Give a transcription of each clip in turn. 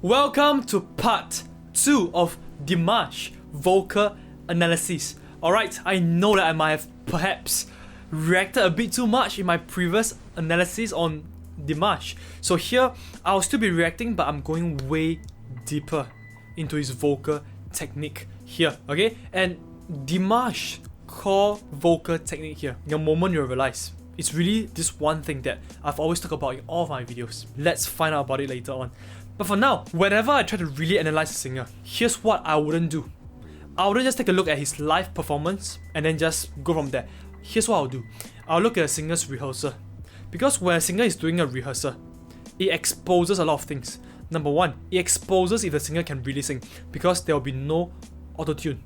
Welcome to part 2 of Dimash vocal analysis. Alright, I know that I might have perhaps reacted a bit too much in my previous analysis on Dimash. So here, I'll still be reacting, but I'm going way deeper into his vocal technique here, okay? And Dimash core vocal technique here, the moment you realize, it's really this one thing that I've always talked about in all of my videos. Let's find out about it later on. But for now, whenever I try to really analyze a singer, here's what I wouldn't do. I wouldn't just take a look at his live performance and then just go from there. Here's what I'll do. I'll look at a singer's rehearsal. Because when a singer is doing a rehearsal, it exposes a lot of things. Number one, it exposes if the singer can really sing, because there will be no auto-tune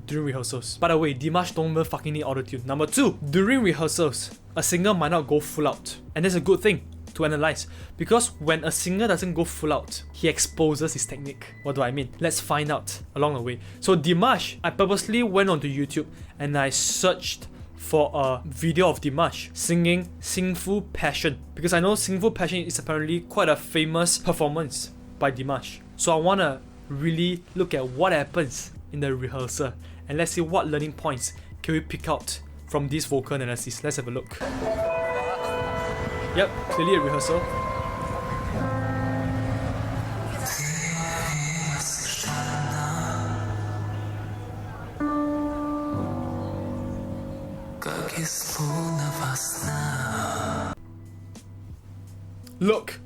during rehearsals. By the way, Dimash don't even fucking need auto-tune. Number two, during rehearsals, a singer might not go full out. And that's a good thing to analyze, because when a singer doesn't go full out, he exposes his technique. What do I mean? Let's find out along the way. So Dimash, I purposely went onto YouTube and I searched for a video of Dimash singing Sinful Passion, because I know Sinful Passion is apparently quite a famous performance by Dimash. So I want to really look at what happens in the rehearsal, and let's see what learning points can we pick out from this vocal analysis. Let's have a look. Yep, clearly a rehearsal.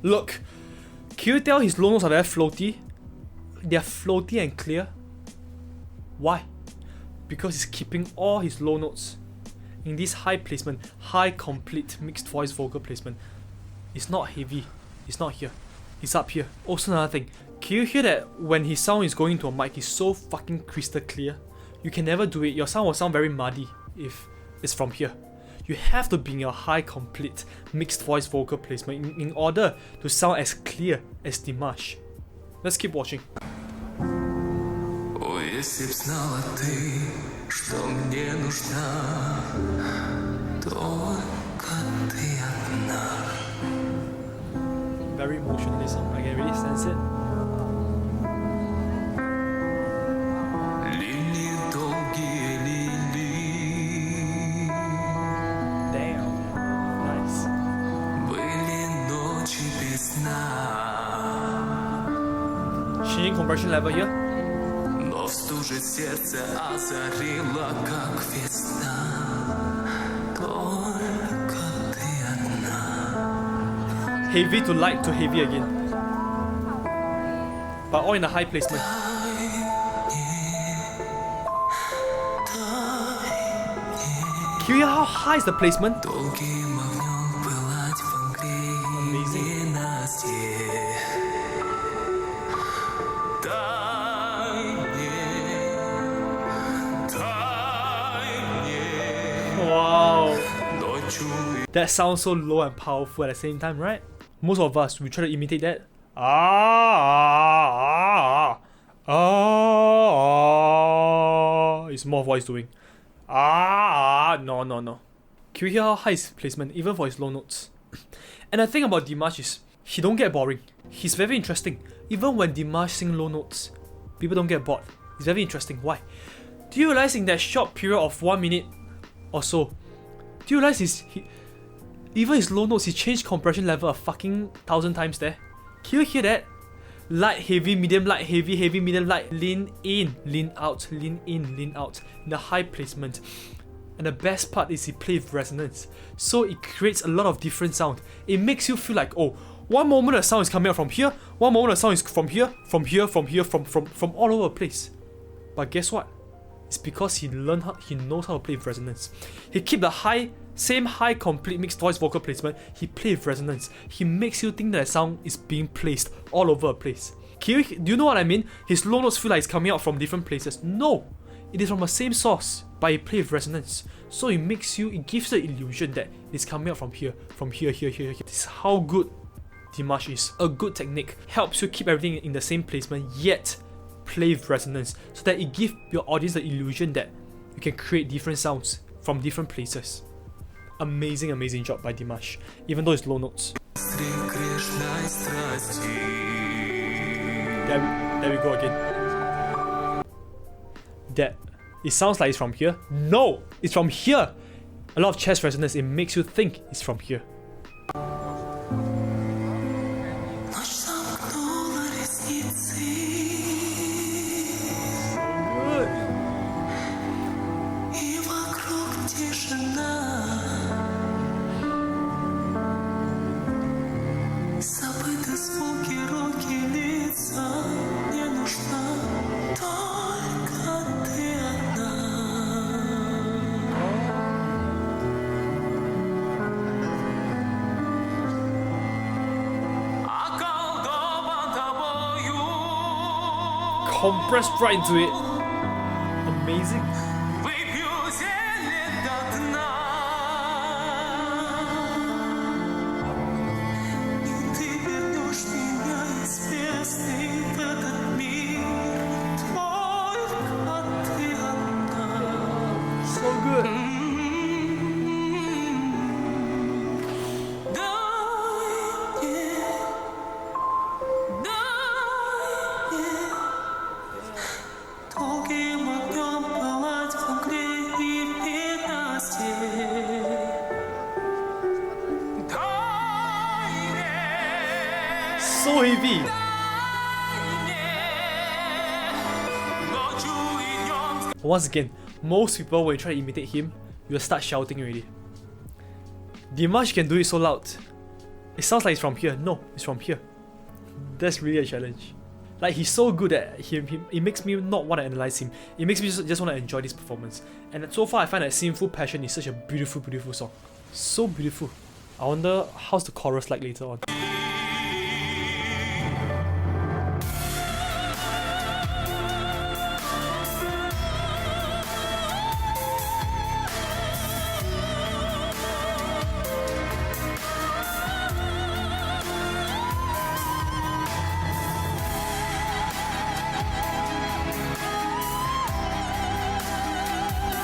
Look. Can you tell his low notes are very floaty? They are floaty and clear. Why? Because he's keeping all his low notes in this high placement, high complete mixed voice vocal placement. It's not heavy, it's not here, it's up here. Also another thing, can you hear that when his sound is going to a mic, it's so fucking crystal clear? You can never do it, your sound will sound very muddy if it's from here. You have to be in your high complete mixed voice vocal placement in order to sound as clear as Dimash. Let's keep watching. Если б знала ты, что мне нужна, только ты одна. Very emotional song, I can really sense it. Лилии долгие лилии. Damn, nice. Были ночи без сна. Changing compression level here. Но в стуже сердце озарила, как весна. Только ты одна. Heavy to light to heavy again. But all in a high placement. Can you hear how high is the placement? Долгим огнем пылать в Англии ненастье. Wow. That sounds so low and powerful at the same time, right? Most of us, we try to imitate that. It's more of what he's doing. No. Can you hear how high his placement, even for his low notes? And the thing about Dimash is, he don't get boring. He's very interesting. Even when Dimash sing low notes, people don't get bored. It's very interesting. Why? Do you realize in that short period of 1 minute or so, do you realize even his low notes, he changed compression level a fucking 1,000 times there? Can you hear that? Light, heavy, medium, light, heavy, heavy, medium, light, lean in, lean out, lean in, lean out, in the high placement. And the best part is he plays with resonance, so it creates a lot of different sound. It makes you feel like, oh, one moment the sound is coming out from here, one moment the sound is from here, from all over the place. But guess what? It's because he knows how to play with resonance. He keep the same high complete mixed voice vocal placement. He plays with resonance. He makes you think that the sound is being placed all over the place. Do you know what I mean? His low notes feel like it's coming out from different places. No, it is from the same source, but he plays with resonance. So it gives the illusion that it's coming out from here. This is how good Dimash is. A good technique helps you keep everything in the same placement, yet play with resonance, so that it gives your audience the illusion that you can create different sounds from different places. Amazing job by Dimash, even though it's low notes. There we go again. That. It sounds like it's from here. No! It's from here! A lot of chest resonance, it makes you think it's from here. Compressed right into it. Amazing. So good. So heavy. Once again, most people when you try to imitate him, you'll start shouting already. Dimash can do it so loud. It sounds like it's from here. No, it's from here. That's really a challenge. Like, he's so good at him, it makes me not want to analyze him. It makes me just want to enjoy this performance. And so far I find that Sinful Passion is such a beautiful, beautiful song. So beautiful. I wonder how's the chorus like later on.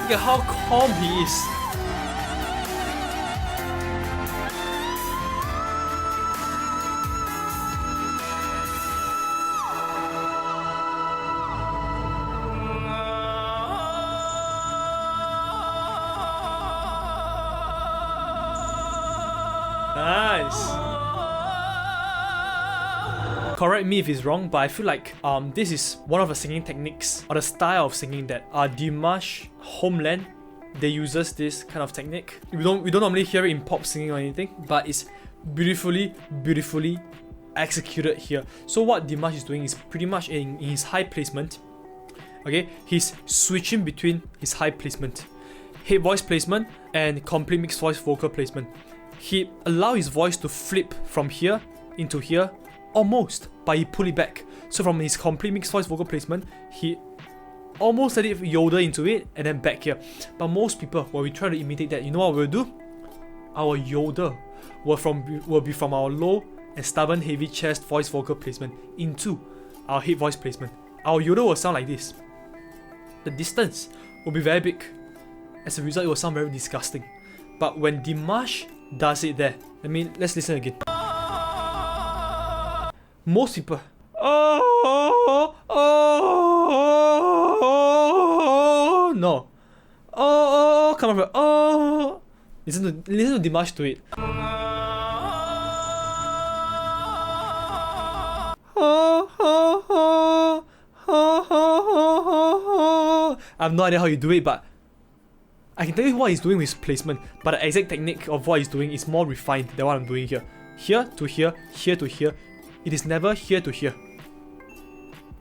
Look at how calm he is. Nice. Correct me if it's wrong, but I feel like this is one of the singing techniques or the style of singing that Dimash Homeland they uses this kind of technique. We don't normally hear it in pop singing or anything, but it's beautifully executed here. So what Dimash is doing is pretty much in his high placement. Okay, he's switching between his high placement, head voice placement, and complete mixed voice vocal placement. He allows his voice to flip from here into here almost, but he pull it back. So from his complete mixed voice vocal placement, he almost let it yodel into it and then back here. But most people, when we try to imitate that, you know what we'll do? Our yodel will be from our low and stubborn heavy chest voice vocal placement into our head voice placement. Our yodel will sound like this. The distance will be very big. As a result, it will sound very disgusting. But when Dimash does it there, let's listen again. Most people, no, come on, listen to Dimash do it. I have no idea how you do it, but I can tell you what he's doing with his placement, but the exact technique of what he's doing is more refined than what I'm doing here. Here to here, here to here. It is never here to here.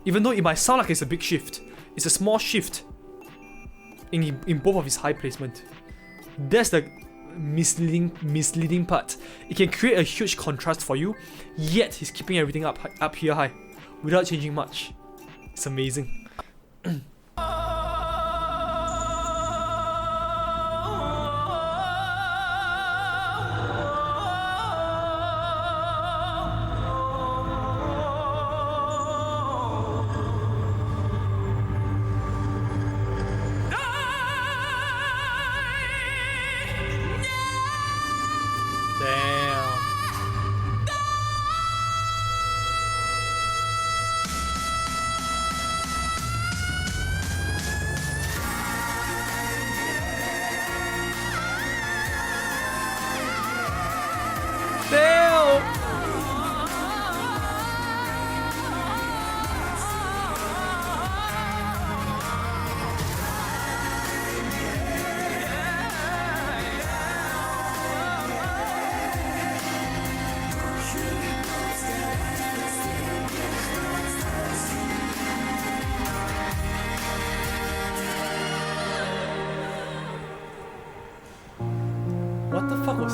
Even though it might sound like it's a big shift, it's a small shift in both of his high placement. That's the misleading part. It can create a huge contrast for you, yet he's keeping everything up here high without changing much. It's amazing.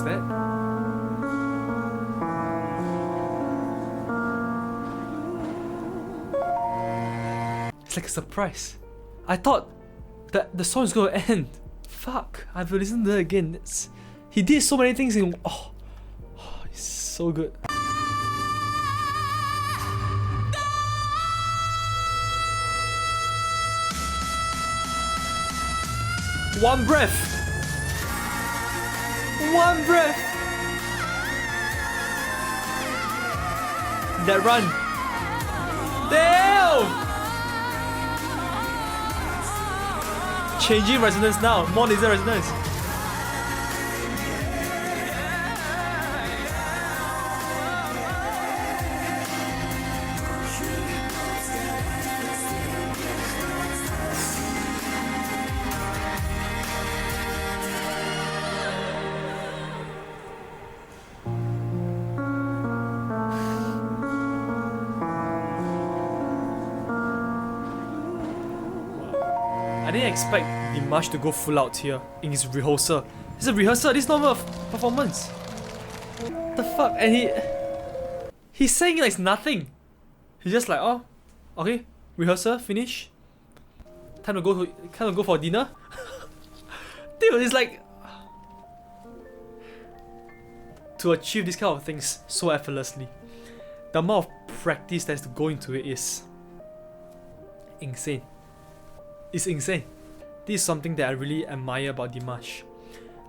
was that? It's like a surprise. I thought that the song is gonna end. Fuck, I have to listen to it again. He did so many things in. Oh, it's so good. One breath. One breath. That run. Damn. Changing resonance now. More laser resonance. I didn't expect Dimash to go full out here in his rehearsal. It's a rehearsal, this is not a performance. What the fuck? And he's saying it like it's nothing. He's just like, oh, okay, rehearsal, finish. Time to go for dinner. Dude, it's like to achieve these kind of things so effortlessly. The amount of practice that has to go into it is insane. It's insane. This is something that I really admire about Dimash.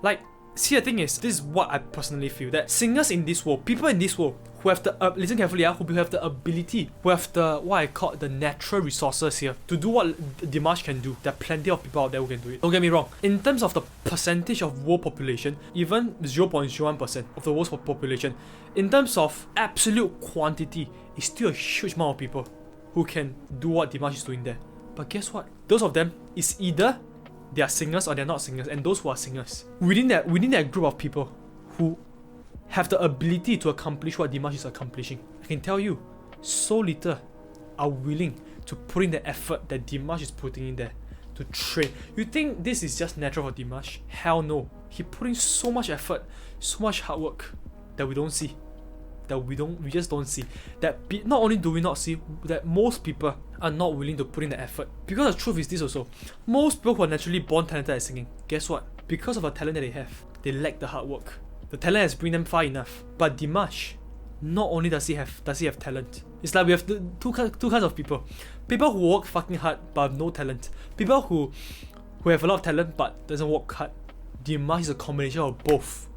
Like, see, the thing is, this is what I personally feel, that singers in this world, people in this world, who have the, listen carefully, who have the ability, who have the, what I call the natural resources here, to do what Dimash can do. There are plenty of people out there who can do it. Don't get me wrong, in terms of the percentage of world population, even 0.01% of the world's population, in terms of absolute quantity, it's still a huge amount of people who can do what Dimash is doing there. But guess what? Those of them is either they are singers or they're not singers, and those who are singers. Within that group of people who have the ability to accomplish what Dimash is accomplishing, I can tell you, so little are willing to put in the effort that Dimash is putting in there to train. You think this is just natural for Dimash? Hell no. He put in so much effort, so much hard work that we don't see. We just don't see. Not only do we not see, that most people are not willing to put in the effort. Because the truth is this also. Most people who are naturally born talented at singing, guess what? Because of the talent that they have, they lack the hard work. The talent has bring them far enough. But Dimash, not only does he have talent. It's like we have two kinds of people. People who work fucking hard but have no talent. People who have a lot of talent but doesn't work hard. Dimash is a combination of both.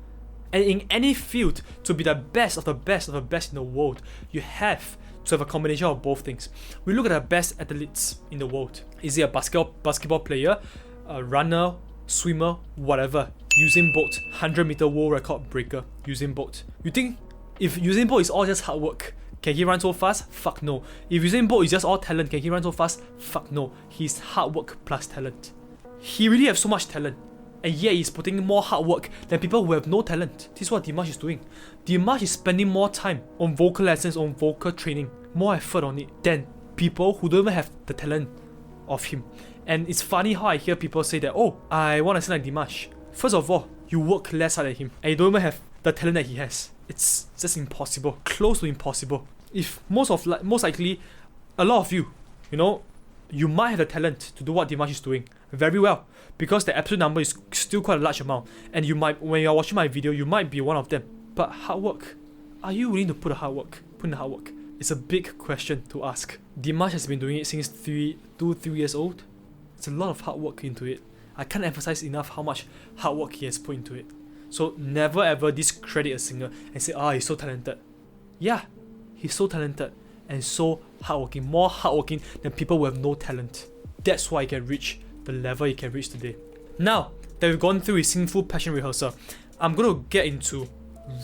And in any field, to be the best of the best of the best in the world, you have to have a combination of both things. We look at the best athletes in the world. Is he a basketball player, a runner, swimmer, whatever? Usain Bolt, 100-meter world record breaker, Usain Bolt. You think if Usain Bolt is all just hard work, can he run so fast? Fuck no. If Usain Bolt is just all talent, can he run so fast? Fuck no. He's hard work plus talent. He really has so much talent. And yet he's putting in more hard work than people who have no talent. This is what Dimash is doing. Dimash is spending more time on vocal lessons, on vocal training, more effort on it than people who don't even have the talent of him. And it's funny how I hear people say that, oh, I want to sing like Dimash. First of all, you work less hard than him and you don't even have the talent that he has. It's just impossible, close to impossible. If most likely, a lot of you, you might have the talent to do what Dimash is doing very well, because the absolute number is still quite a large amount, and you might, when you're watching my video, you might be one of them. But hard work, are you willing to put in the hard work? It's a big question to ask. Dimash has been doing it since 3 years old. It's a lot of hard work into it. I can't emphasize enough how much hard work he has put into it. So never ever discredit a singer and say, he's so talented. Yeah, he's so talented and so hardworking, more hardworking than people who have no talent. That's why he can reach the level he can reach today. Now that we've gone through his Sinful Passion rehearsal, I'm going to get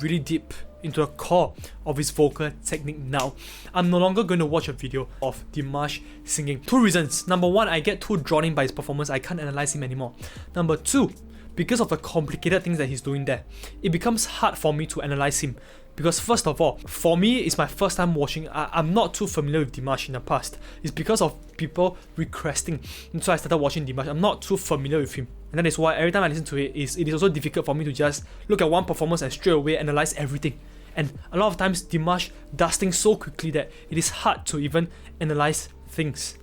really deep into the core of his vocal technique now. I'm no longer going to watch a video of Dimash singing. 2 reasons. Number 1, I get too drawn in by his performance. I can't analyze him anymore. Number 2, because of the complicated things that he's doing there, it becomes hard for me to analyze him Because first of all, for me, it's my first time watching. I'm not too familiar with Dimash in the past. It's because of people requesting, and so I started watching Dimash. I'm not too familiar with him, and that is why every time I listen to it is also difficult for me to just look at one performance and straight away analyze everything. And a lot of times Dimash does things so quickly that it is hard to even analyze things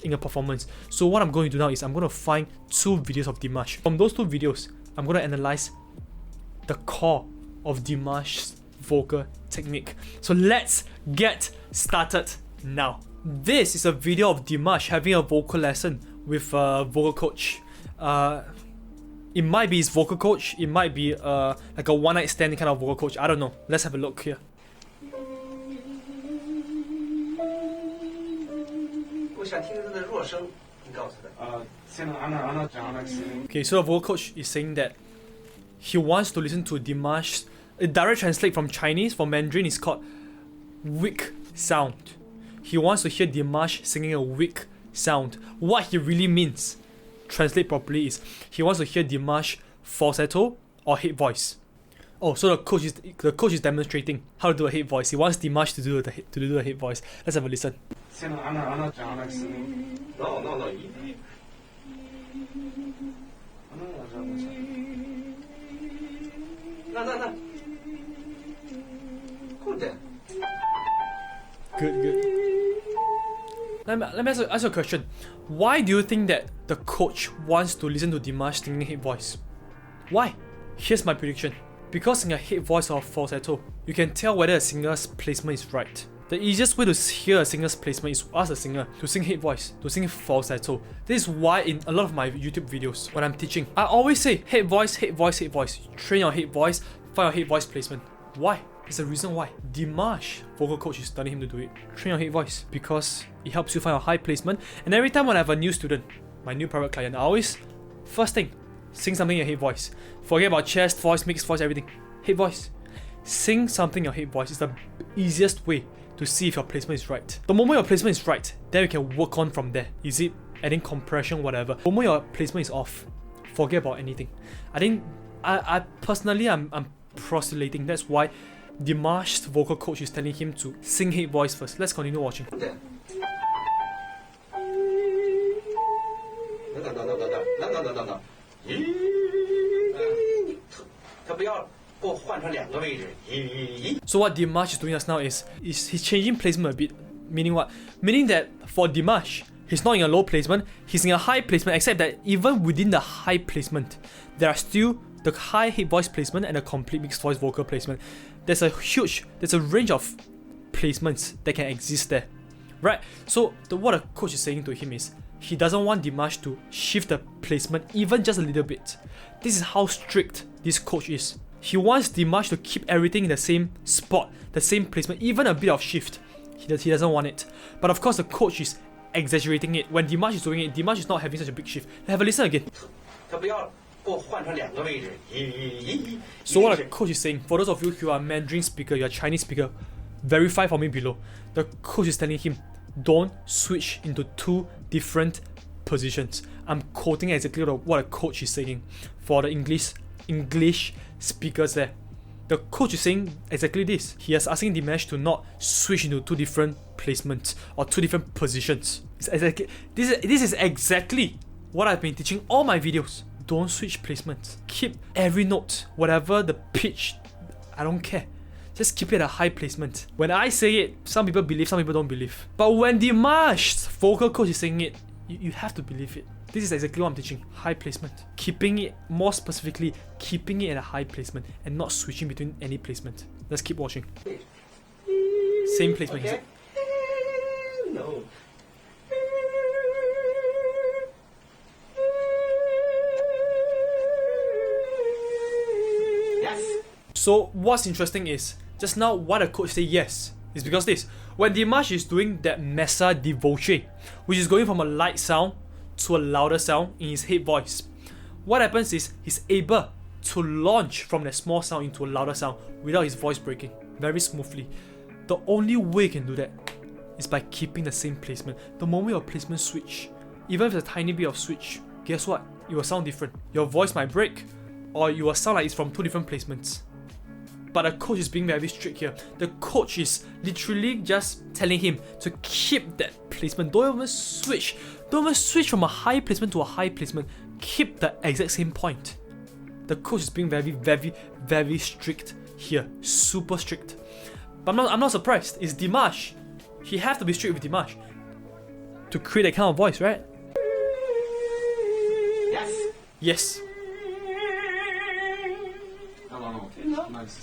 in a performance. So what I'm going to do now is I'm going to find 2 videos of Dimash. From those 2 videos, I'm going to analyze the core of Dimash's vocal technique. So let's get started now. This is a video of Dimash having a vocal lesson with a vocal coach. It might be his vocal coach, it might be like a one night stand kind of vocal coach. I don't know. Let's have a look here. Okay, so the vocal coach is saying that he wants to listen to Dimash. A direct translate from Chinese, from Mandarin, is called weak sound. He wants to hear Dimash singing a weak sound. What he really means, translate properly, is he wants to hear Dimash falsetto or head voice. Oh, so the coach is demonstrating how to do a head voice. He wants Dimash to do the head voice. Let's have a listen. Good. Let me ask you a question. Why do you think that the coach wants to listen to Dimash singing head voice? Why? Here's my prediction. Because in a head voice or falsetto, you can tell whether a singer's placement is right. The easiest way to hear a singer's placement is to ask the singer to sing head voice, to sing falsetto. This is why in a lot of my YouTube videos, when I'm teaching, I always say head voice, head voice, head voice. Train your head voice, find your head voice placement. Why? There's a reason why. Dimash, vocal coach, is telling him to do it. Train your head voice, because it helps you find a high placement. And every time when I have a new student, my new private client, I always, first thing, sing something in your head voice. Forget about chest, voice, mixed voice, everything. Head voice. Sing something in your head voice is the easiest way to see if your placement is right. The moment your placement is right, then you can work on from there. Is it adding compression, whatever. The moment your placement is off, forget about anything. I personally, I'm postulating. That's why Dimash's vocal coach is telling him to sing head voice first. Let's continue watching. So what Dimash is doing just now is he's changing placement a bit. Meaning what? Meaning that for Dimash, he's not in a low placement, he's in a high placement, except that even within the high placement, there are still the high head voice placement and the complete mixed voice vocal placement. There's a range of placements that can exist there, right? So what a coach is saying to him is he doesn't want Dimash to shift the placement even just a little bit. This is how strict this coach is. He wants Dimash to keep everything in the same spot, the same placement, even a bit of shift. He doesn't want it. But of course the coach is exaggerating it. When Dimash is doing it, Dimash is not having such a big shift. Have a listen again. So what the coach is saying, for those of you who are Mandarin speaker, you are Chinese speaker, verify for me below. The coach is telling him, don't switch into 2 different positions. I'm quoting exactly what a coach is saying for the English speakers there. The coach is saying exactly this. He is asking Dimash to not switch into 2 different placements or 2 different positions. This is exactly what I've been teaching all my videos. Don't switch placements. Keep every note, whatever the pitch, I don't care. Just keep it at a high placement. When I say it, some people believe, some people don't believe. But when Dimash's vocal coach is saying it, you have to believe it. This is exactly what I'm teaching. High placement. Keeping it, more specifically, keeping it at a high placement and not switching between any placement. Let's keep watching. Same placement. Okay. No. So what's interesting is, just now what the coach say yes is because this. When Dimash is doing that messa di voce, which is going from a light sound to a louder sound in his head voice, what happens is he's able to launch from that small sound into a louder sound without his voice breaking very smoothly. The only way you can do that is by keeping the same placement. The moment your placement switch, even if it's a tiny bit of switch, guess what? It will sound different. Your voice might break, or you will sound like it's from 2 different placements. But the coach is being very strict here. The coach is literally just telling him to keep that placement. Don't even switch. Don't even switch from a high placement to a high placement. Keep the exact same point. The coach is being very, very, very strict here. Super strict. But I'm not surprised. It's Dimash. He have to be strict with Dimash to create that kind of voice, right? Yes. Yes.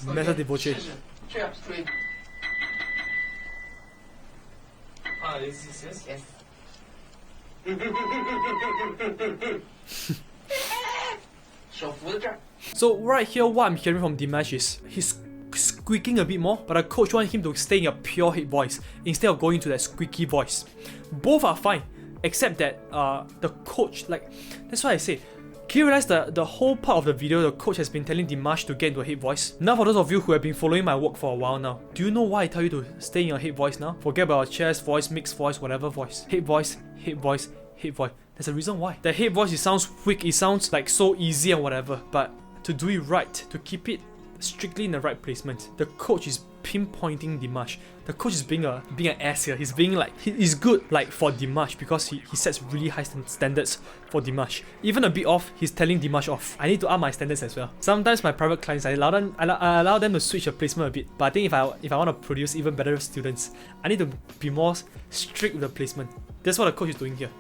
Method de voce. Yes. So right here, what I'm hearing from Dimash is he's squeaking a bit more, but the coach wants him to stay in a pure head voice instead of going to that squeaky voice. Both are fine, except that the coach, like, that's why I say, can you realize the whole part of the video, the coach has been telling Dimash to get into a head voice? Now for those of you who have been following my work for a while now, do you know why I tell you to stay in your head voice now? Forget about chest voice, mixed voice, whatever voice. Head voice, head voice, head voice. There's a reason why. The head voice, it sounds weak, it sounds like so easy and whatever, but to do it right, to keep it strictly in the right placement, the coach is pinpointing Dimash. The coach is being an ass here. He's being like, he's good like for Dimash because he sets really high standards for Dimash. Even a bit off, he's telling Dimash off. I need to up my standards as well. Sometimes my private clients, I allow them to switch the placement a bit. But I think if I want to produce even better students, I need to be more strict with the placement. That's what the coach is doing here.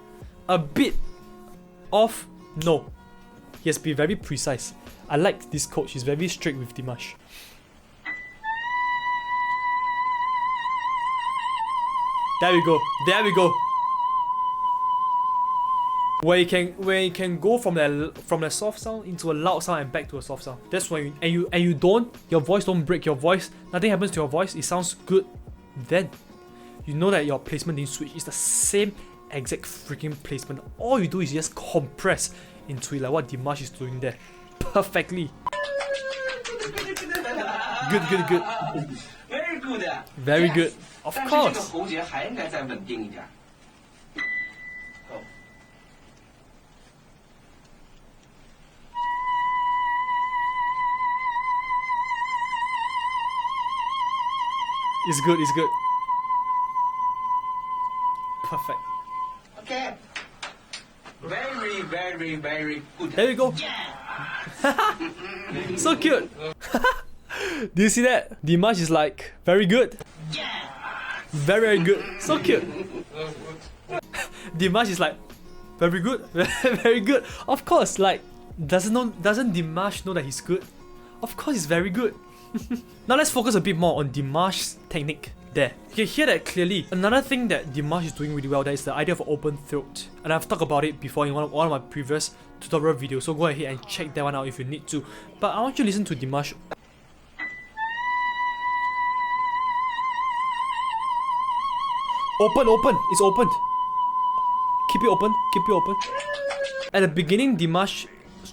A bit off, no. He has to be very precise. I like this coach. He's very strict with Dimash. There we go. There we go. Where you can go from the soft sound into a loud sound and back to a soft sound. That's when your voice don't break. Your voice, nothing happens to your voice. It sounds good. Then you know that your placement didn't switch. It's the same exact freaking placement. All you do is just compress into it, like what Dimash is doing there. Perfectly. Good. Very good. Very good. Of course. It's good. Perfect. Okay. Very, very, very good. There we go. So cute. Do you see that? Dimash is like, very good. Very, very good. So cute. Dimash is like, very good. Very good. Of course, like, doesn't Dimash know that he's good? Of course he's very good. Now let's focus a bit more on Dimash's technique there. You can hear that clearly. Another thing that Dimash is doing really well there is the idea of open throat. And I've talked about it before in one of my previous tutorial videos, so go ahead and check that one out if you need to. But I want you to listen to Dimash. Open, it's open. Keep it open. At the beginning, Dimash's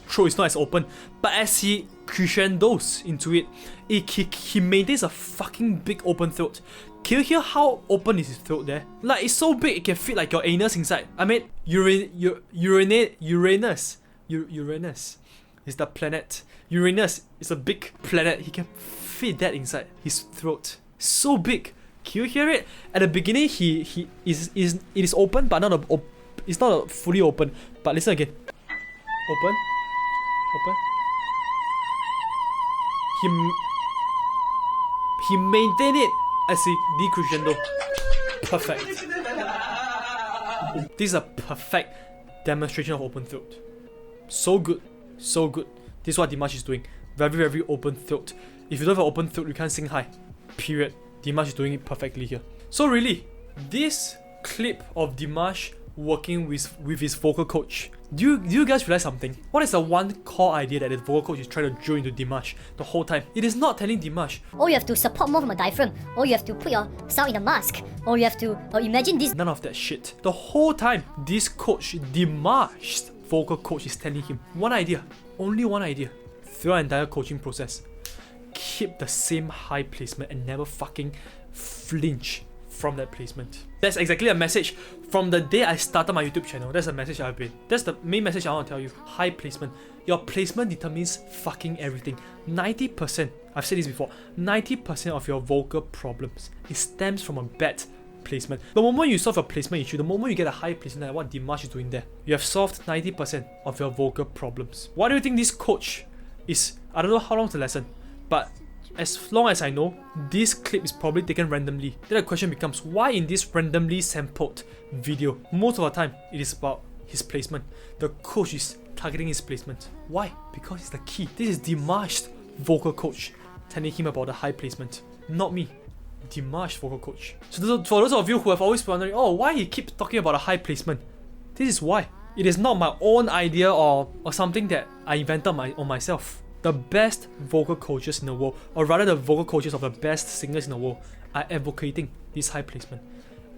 throat is not as open, but as he crescendos into it, he maintains a fucking big open throat. Can you hear how open is his throat there? Like, it's so big it can fit like your anus inside. I mean, Uranus is the planet. Uranus is a big planet. He can fit that inside his throat. So big. Can you hear it? At the beginning, it is open, but it's not fully open. But listen again. Open. He maintained it as he decrescendo. Perfect. This is a perfect demonstration of open throat. So good. This is what Dimash is doing. Very, very open throat. If you don't have an open throat, you can't sing high. Period. Dimash is doing it perfectly here. So really, this clip of Dimash working with his vocal coach, do you guys realize something? What is the one core idea that the vocal coach is trying to drill into Dimash the whole time? It is not telling Dimash, or you have to support more from a diaphragm, or you have to put your sound in a mask, or you have to imagine this. None of that shit. The whole time, this coach, Dimash's vocal coach, is telling him one idea, only one idea, throughout the entire coaching process. Keep the same high placement and never fucking flinch from that placement. That's exactly a message from the day I started my YouTube channel. That's the message I've been. That's the main message I want to tell you. High placement. Your placement determines fucking everything. 90%, I've said this before, 90% of your vocal problems, it stems from a bad placement. The moment you solve your placement issue, the moment you get a high placement, like what Dimash is doing there, you have solved 90% of your vocal problems. Why do you think this coach is, I don't know how long the lesson, but as long as I know, this clip is probably taken randomly. Then the question becomes, why in this randomly sampled video, most of the time, it is about his placement. The coach is targeting his placement. Why? Because it's the key. This is Dimash's vocal coach telling him about the high placement, not me. Dimash vocal coach. So for those of you who have always wondering, oh, why he keeps talking about a high placement, this is why. It is not my own idea or something that I invented on myself. The best vocal coaches in the world, or rather the vocal coaches of the best singers in the world, are advocating this high placement.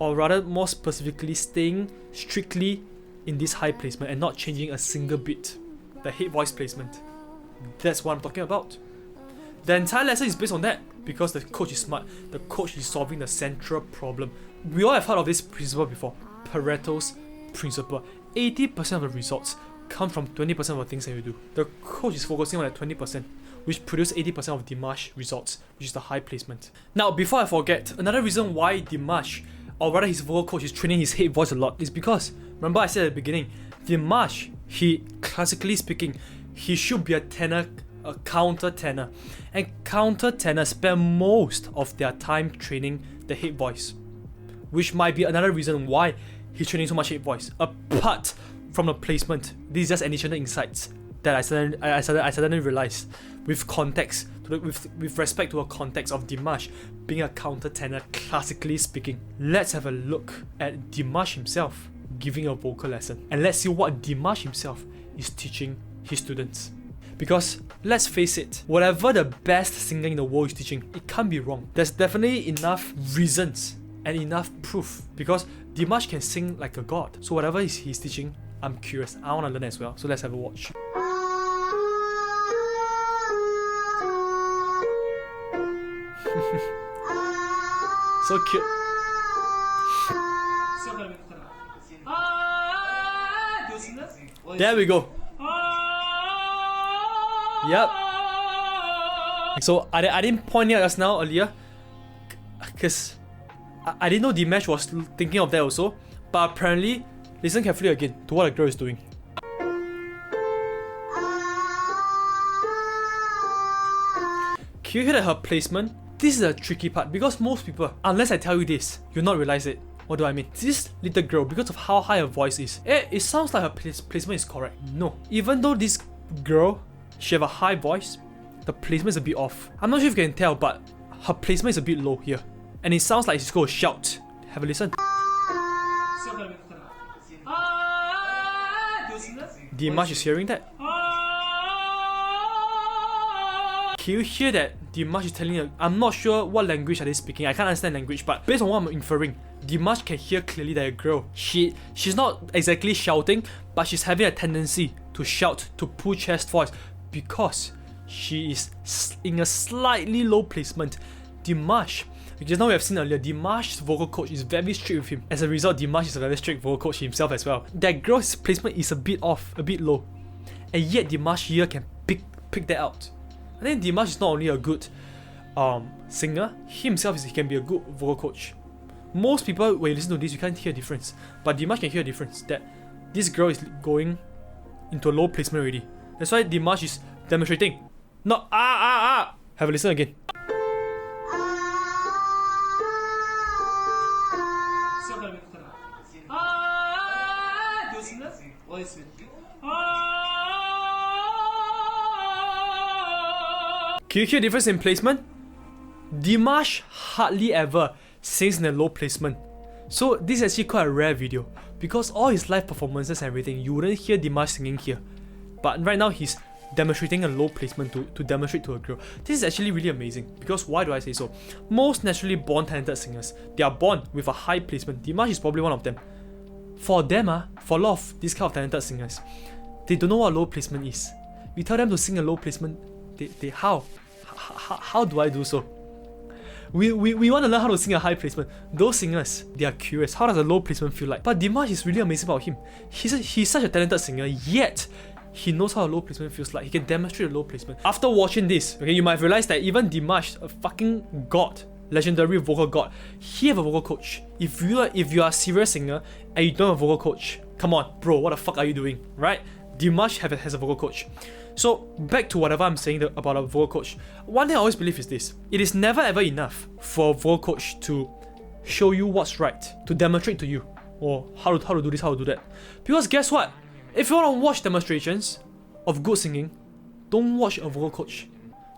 Or rather, more specifically, staying strictly in this high placement and not changing a single bit. The head voice placement. That's what I'm talking about. The entire lesson is based on that, because the coach is smart. The coach is solving the central problem. We all have heard of this principle before. Pareto's principle. 80% of the results come from 20% of the things that you do. The coach is focusing on that 20%, which produce 80% of Dimash results, which is the high placement. Now, before I forget, another reason why Dimash, or rather his vocal coach, is training his head voice a lot is because, remember I said at the beginning, Dimash, classically speaking, he should be a tenor, a counter tenor, and counter tenors spend most of their time training the head voice, which might be another reason why he's training so much head voice. Apart from the placement, these are just additional insights that I suddenly realized with context, with respect to a context of Dimash being a counter tenor, classically speaking. Let's have a look at Dimash himself giving a vocal lesson, and let's see what Dimash himself is teaching his students. Because let's face it, whatever the best singer in the world is teaching, it can't be wrong. There's definitely enough reasons and enough proof, because Dimash can sing like a god. So whatever he's teaching, I'm curious. I want to learn as well. So let's have a watch. So cute. There we go. Yep. So I didn't point it out just now earlier, because I didn't know Dimash was thinking of that also. But apparently, listen carefully again to what the girl is doing. Can you hear that her placement? This is a tricky part, because most people, unless I tell you this, you'll not realize it. What do I mean? This little girl, because of how high her voice is, it sounds like her placement is correct. No. Even though this girl, she have a high voice, the placement is a bit off. I'm not sure if you can tell, but her placement is a bit low here. And it sounds like she's going to shout. Have a listen. Dimash is hearing that. Can you hear that Dimash is telling her, I'm not sure what language are they speaking, I can't understand language, but based on what I'm inferring, Dimash can hear clearly that a girl, she's not exactly shouting, but she's having a tendency to shout, to pull chest voice, because she is in a slightly low placement. Dimash, just now we have seen earlier, Dimash's vocal coach is very strict with him. As a result, Dimash is a very strict vocal coach himself as well. That girl's placement is a bit off, a bit low, and yet Dimash here can pick that out. I think Dimash is not only a good singer, he himself he can be a good vocal coach. Most people, when you listen to this, you can't hear a difference, but Dimash can hear a difference, that this girl is going into a low placement already. That's why Dimash is demonstrating. Not Have a listen again. Can you hear a difference in placement? Dimash hardly ever sings in a low placement. So this is actually quite a rare video, because all his live performances and everything, you wouldn't hear Dimash singing here. But right now he's demonstrating a low placement to demonstrate to a girl. This is actually really amazing, because why do I say so? Most naturally born talented singers, they are born with a high placement. Dimash is probably one of them. For them, for a lot of these kind of talented singers, they don't know what low placement is. We tell them to sing a low placement, how do I do so? We want to learn how to sing a high placement. Those singers, they are curious. How does a low placement feel like? But Dimash is really amazing about him. He's such a talented singer, yet he knows how a low placement feels like. He can demonstrate a low placement. After watching this, okay, you might realize that even Dimash, a fucking god, legendary vocal god, he have a vocal coach. If you are a serious singer and you don't have a vocal coach, come on, bro, what the fuck are you doing, right? Dimash has a vocal coach. So back to whatever I'm saying about a vocal coach. One thing I always believe is this: it is never ever enough for a vocal coach to show you what's right, to demonstrate to you, or how to do this, how to do that. Because guess what? If you want to watch demonstrations of good singing, don't watch a vocal coach.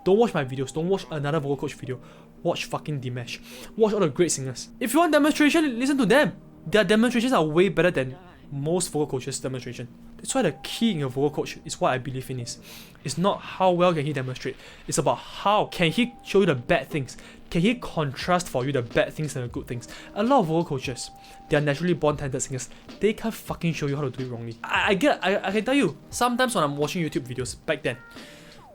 Don't watch my videos. Don't watch another vocal coach video. Watch fucking Dimash. Watch all the great singers. If you want demonstration, listen to them. Their demonstrations are way better than most vocal coaches' demonstration. That's why the key in a vocal coach is what I believe in is. It's not how well can he demonstrate. It's about how can he show you the bad things. Can he contrast for you the bad things and the good things? A lot of vocal coaches, they are naturally born talented singers. They can't fucking show you how to do it wrongly. I can tell you, sometimes when I'm watching YouTube videos back then,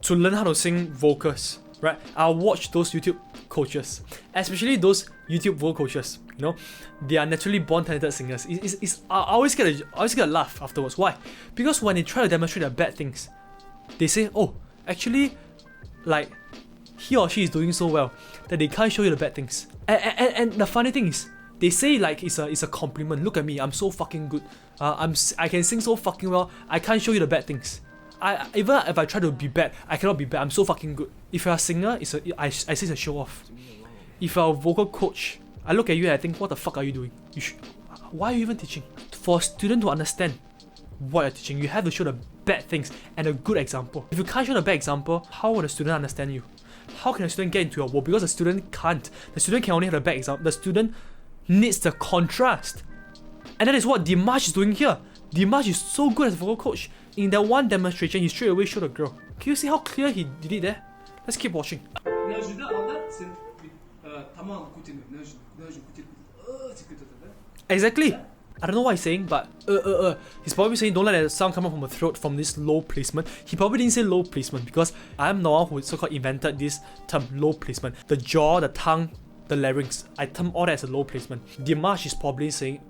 to learn how to sing vocals, right? I'll watch those YouTube coaches, especially those YouTube vocal coaches. You know, they are naturally born talented singers. I always get a laugh afterwards. Why? Because when they try to demonstrate the bad things, they say, oh, actually, like, he or she is doing so well that they can't show you the bad things. And the funny thing is, they say like it's a compliment. Look at me, I'm so fucking good. I can sing so fucking well. I can't show you the bad things. Even if I try to be bad, I cannot be bad. I'm so fucking good. If you're a singer, I say it's a show off. If you're a vocal coach, I look at you and I think, what the fuck are you doing? Why are you even teaching? For a student to understand what you're teaching, you have to show the bad things and a good example. If you can't show the bad example, how will the student understand you? How can a student get into your world? Because the student can't. The student can only have the bad example. The student needs the contrast. And that is what Dimash is doing here. Dimash is so good as a vocal coach. In that one demonstration, he straight away showed a girl. Can you see how clear he did it there? Let's keep watching. Exactly. I don't know what he's saying, but he's probably saying don't let the sound come out from the throat from this low placement. He probably didn't say low placement because I'm the one who so-called invented this term low placement. The jaw, the tongue, the larynx, I term all that as a low placement. Dimash is probably saying,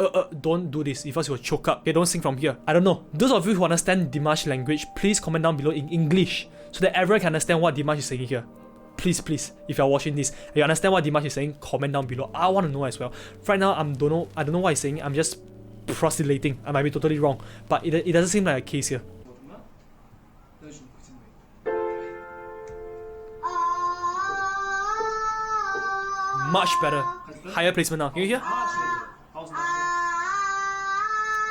don't do this, if else you will choke up. Okay, don't sing from here. I don't know. Those of you who understand Dimash language, please comment down below in English so that everyone can understand what Dimash is saying here. Please, if you're watching this, if you understand what Dimash is saying, comment down below. I want to know as well. Right now, I don't know what he's saying. I'm just proselyting. I might be totally wrong, but it doesn't seem like a case here. Much better. Higher placement now. Can you hear?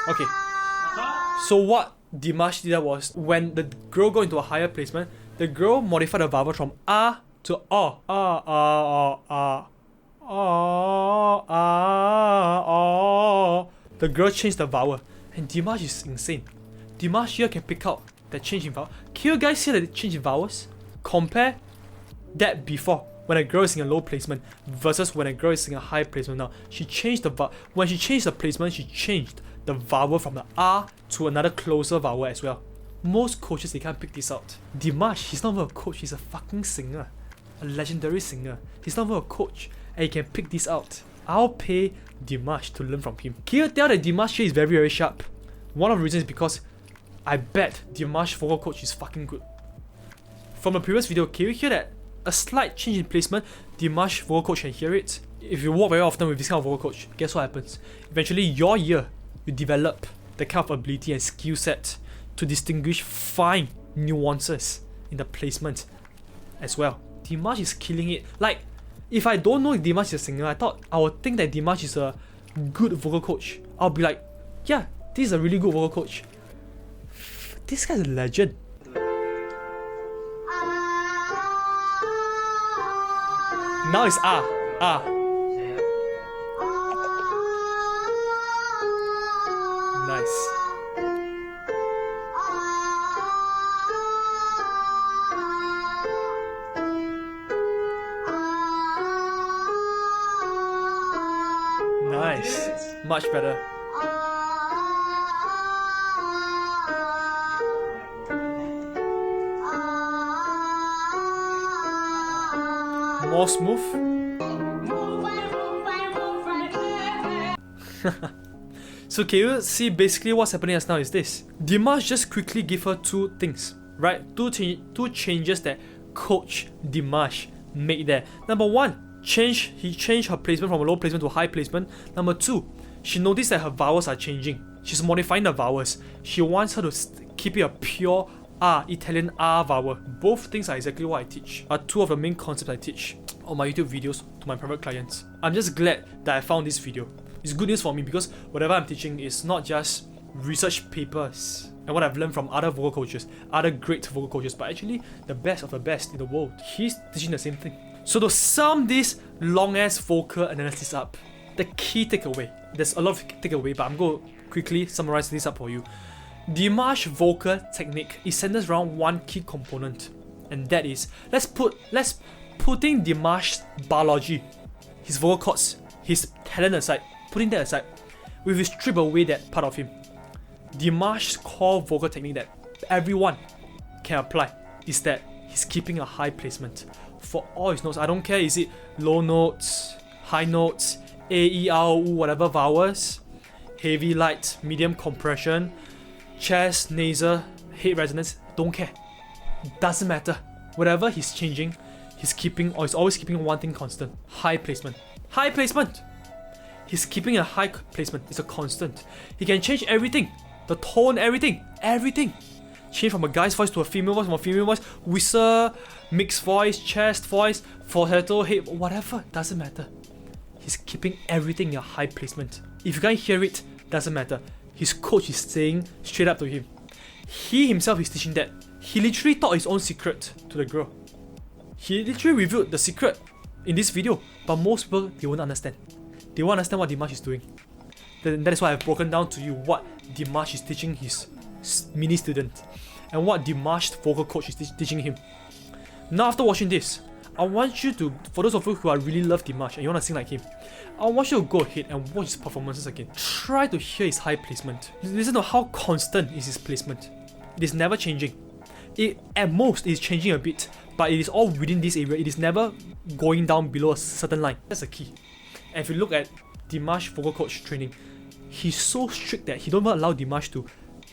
Okay. So what Dimash did was, when the girl got into a higher placement, the girl modified the vowel from ah to ah. The girl changed the vowel, and Dimash is insane. Dimash here can pick out that change in vowel. Can you guys see the change in vowels? Compare that before, when a girl is in a low placement, versus when a girl is in a high placement now. She changed the when she changed the placement, she changed the vowel from the ah to another closer vowel as well. Most coaches, they can't pick this out. Dimash, he's not even a coach, he's a fucking singer. A legendary singer. He's not even a coach, and he can pick this out. I'll pay Dimash to learn from him. Can you tell that Dimash here is very, very sharp? One of the reasons is because I bet Dimash vocal coach is fucking good. From the previous video, can you hear that? A slight change in placement, Dimash vocal coach can hear it. If you walk very often with this kind of vocal coach, guess what happens? Eventually, your ear will develop the kind of ability and skill set to distinguish fine nuances in the placement as well. Dimash is killing it. Like, if I don't know if Dimash is a singer, I would think that Dimash is a good vocal coach. I'll be like, yeah, this is a really good vocal coach. This guy's a legend. Now it's ah. Nice. Nice. Much better. More smooth. So can you see basically what's happening just now is this. Dimash just quickly give her two things, right? Two changes that Coach Dimash made there. Number one, he changed her placement from a low placement to a high placement. Number two, she noticed that her vowels are changing. She's modifying the vowels. She wants her to keep it a pure R, Italian R vowel. Both things are exactly what I teach. Are two of the main concepts I teach on my YouTube videos to my private clients. I'm just glad that I found this video. It's good news for me because whatever I'm teaching is not just research papers and what I've learned from other vocal coaches, other great vocal coaches, but actually the best of the best in the world. He's teaching the same thing. So to sum this long ass vocal analysis up, the key takeaway, there's a lot of takeaway, but I'm going to quickly summarize this up for you. Dimash vocal technique is centered around one key component, and that is putting Dimash's biology, his vocal cords, his talent aside, putting that aside, we will strip away that part of him. Dimash's core vocal technique that everyone can apply is that he's keeping a high placement for all his notes. I don't care, is it low notes, high notes, A, E, R, O, U, whatever vowels, heavy, light, medium compression, chest, nasal, head resonance, don't care. Doesn't matter. Whatever he's changing, he's keeping, or he's always keeping one thing constant. High placement. High placement! He's keeping a high placement. It's a constant. He can change everything. The tone, everything. Everything. Change from a guy's voice to a female voice, from a female voice, whistle, mixed voice, chest voice, falsetto, head, whatever. Doesn't matter. He's keeping everything in a high placement. If you can't hear it, doesn't matter. His coach is saying straight up to him. He himself is teaching that. He literally taught his own secret to the girl. He literally revealed the secret in this video, but most people, they won't understand. They won't understand what Dimash is doing. That is why I've broken down to you what Dimash is teaching his mini student and what Dimash's vocal coach is teaching him. Now after watching this, I want you to, for those of you who are really love Dimash and you want to sing like him, I want you to go ahead and watch his performances again. Try to hear his high placement. Listen to how constant is his placement. It is never changing. At most, it is changing a bit, but it is all within this area. It is never going down below a certain line. That's the key. And if you look at Dimash vocal coach training, he's so strict that he don't even allow Dimash to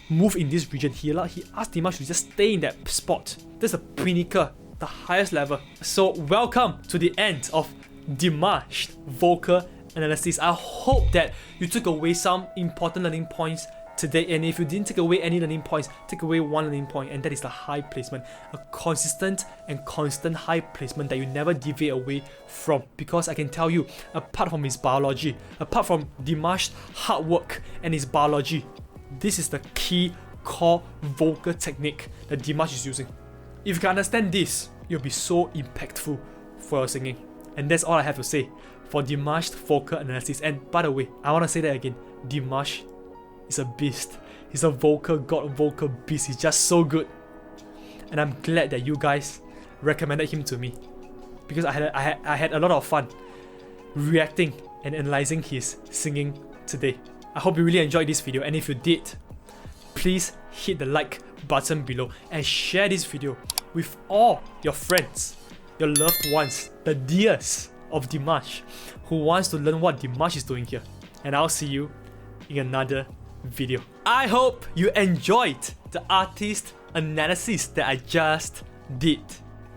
move in this region. He asked Dimash to just stay in that spot. That's the pinnacle, the highest level. So welcome to the end of Dimash vocal analysis. I hope that you took away some important learning points today, and if you didn't take away any learning points, take away one learning point, and that is the high placement. A consistent and constant high placement that you never deviate away from, because I can tell you, apart from his biology, apart from Dimash's hard work and his biology, this is the key core vocal technique that Dimash is using. If you can understand this, you'll be so impactful for your singing. And that's all I have to say for Dimash's vocal analysis. And by the way, I want to say that again, Dimash is a beast. He's a vocal god, vocal beast. He's just so good. And I'm glad that you guys recommended him to me, because I had a lot of fun reacting and analyzing his singing today. I hope you really enjoyed this video, and if you did, please hit the like button below and share this video with all your friends, your loved ones, the dears of Dimash who wants to learn what Dimash is doing here. And I'll see you in another video. I hope you enjoyed the artist analysis that I just did.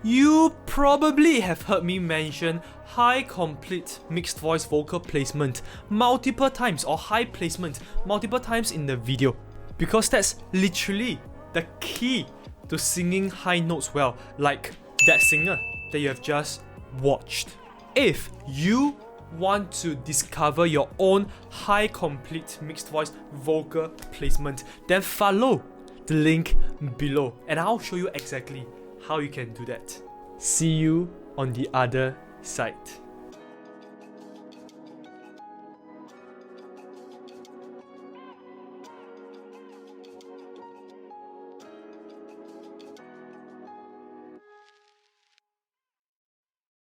You probably have heard me mention high complete mixed voice vocal placement multiple times, or high placement multiple times in the video, because that's literally the key to singing high notes well, like that singer that you have just watched. If you want to discover your own high complete mixed voice vocal placement, then follow the link below and I'll show you exactly how you can do that. See you on the other side.